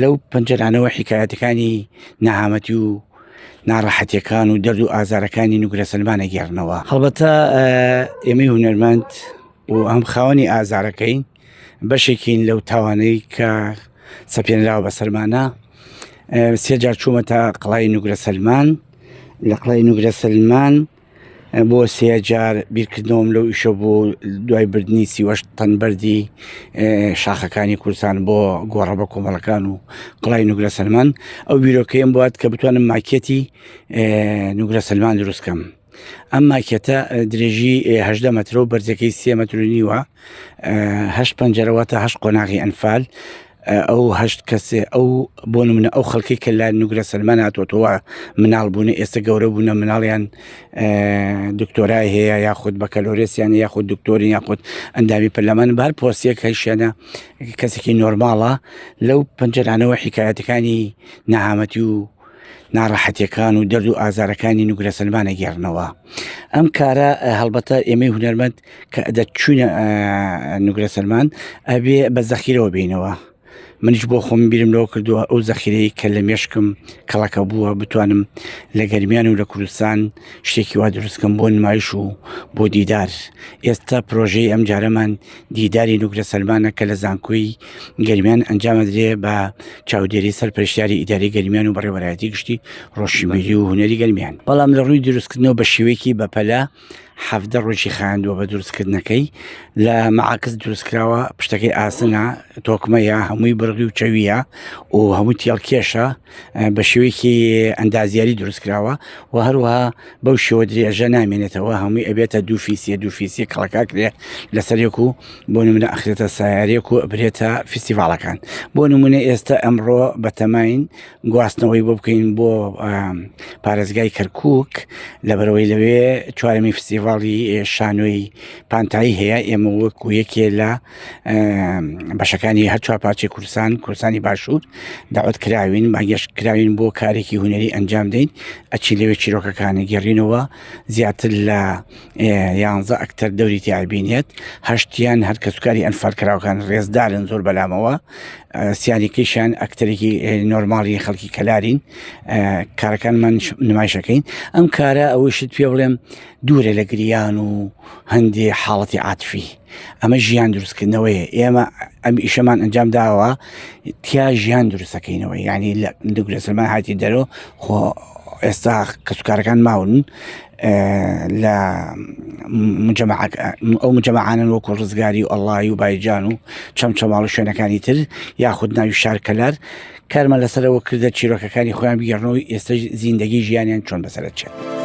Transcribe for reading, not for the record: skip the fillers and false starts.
لەو پەنجەرانەوە حیکایەتەکانی نەهامەتی و ناڕەحەتیەکان و دەرد و ئازارەکانی نوگرە سەلمانە گێڕنەوە. هەڵبەتە ئێمەی هونەرمەند و ئەم خاوەنی ئازارەکەین بەشێکین لەو تاوانەی کە سەپێنراوە بە سەرمانە. سێجار چوومە تا قڵای نوگرە سەلمان. لە قڵای نوگرە سەلمان بۆ سێجار بیرکردنەوەم لەو ئیشە بۆ دوای بردننی 38 تەنبەردی شاخەکانی کوردستان بۆ گۆڕە بە کۆمەڵەکان و قڵای نوگرە سەلمان. ئەو بیرۆکەیم بوات کە بتوانم ماکێتی نوگرە سەلمان دروستکەم. ئەم ماکێتە درێژی 18 مەترە و بەرزەکەی 3 مەتر و نیوە، 8 پەنجەرەوەتە 8 قۆناغی ئەنفال. ئەو 8 کەسێ ئەو بۆ نمونە ئەو خەڵکی کە لە نوگرە سەلمان هاتوۆتەوە مناڵ بوون، ئێستا گەورە بوونە، مناڵیان دکتۆرای هەیە یاخود بەکەلۆرێسیان یاخود دکتۆرین یاخود ئەندامی پەرلەمان بار پۆستێک هەیشیانە کەسێکی نۆرماڵە. لەو پەنجەرانەوە حیکایەتەکانی نەهامەتی و ناڕەحەتیەکان و دەرد و ئازارەکانی نوگرە سەلمانە گێڕنەوە. ئەم کارە هەڵبەتە ئێمەی هونەرمەند کە دەچوونە نوگرە سەلمان ئەبێ بە زەخیرەوە بینەوە. منیش بۆ خۆم بیرم لەوە کردووە ئەو زەخیرەی کە لە مێشکم کەڵەکە بووە بتوانم لە گەرمیان و لە کوردستان شتێکی وا دروستکەم بۆ نمایش و بۆ دیدار. ئێستا پرۆژەی ئەم جارەمان دیداری نوگرە سەلمانە کە لە زانکۆی گەرمیان ئەنجامەدرێ بە چاودێری سەرپەرشتیاری ئیداری گەرمیان و بەڕێوەبەرایەتی گشتی ڕۆژشەمێری و هونەری گەرمیان. بەڵام لە ڕووی دروستکردنەوە بە شێوەیەکی بەپەلە 17 ڕۆژی خایاندووە بە دروستکردنەکەی. لە مەعاکس دروستکراوە، پشتەکەی ئاسنە، تۆکمەیە، هەمووی بڕغی و چەویە و هەمووی تێڵکێشە، بە شێوەیەکی ئەندازیاری دروستکراوە و هەروەها بەو شێوە درێژە نامێنێتەوە، هەمووی ئەبێتە دووفیسیە کەڵەکاکرێ لەسەرێک و بۆ نمونە ئەخرێتە سایارێک و ئەبرێتە فیستیڤاڵەکان. بۆ نمونە ئێستا ئەمڕۆ بەتەماین گواستنەوەی بۆ بکەین بۆ پارێزگای کەرکووک لەبەرەوەی لەوێ چوارەمی فستیڤاڵی شانۆی پانتایی هەیە. ئێمە وەکو یەکێ لە بەشەکانی هەر چوار پارچەی کوردستانی باشوور داوەت کراوین، ماگەشت کراوین بۆ کارێکی هونەری ئەنجام دەین. ئەچی لەوێ چیرۆکەکانی گەڕینەوە، زیاتر لە 11 ئەکتەر دەوری تیابینێت، 8یان هەر کەسوکاری ئەنفالکراوەکان ڕێزدارن زۆر بەلامەوە، سیانێکیشان ئەکتەرێکی نۆرماڵی خەڵکی کەلارین. کارەکانمان نمایشەکەین. ئەم کارە ئەوەشت پێ بڵێم دوورە لە گریان و هەندێ حاڵەتی عاتفی. ئەمە ژیان دروستکردنەوەیە. ئێمە ئەم ئیشەمان ئەنجام داوە تیا ژیان دروستەکەینەوە. یعنی لە نوگرە سەلمان هاتی دەرەوە خۆ ئێستا کەسوکارەکان ماون لە ئەو مجەمەعانن وەکو ڕزگاری و ئەڵڵای و بایجان و چەمچەماڵ و شوێنەکانی تر یاخود ناوی شارکەلار کارمە لەسەرەوە کردە چیرۆکەکانی خۆیان بگەڕنەوەی ئێستا زیندگی ژیانیان چۆن بەسەرەت چێت.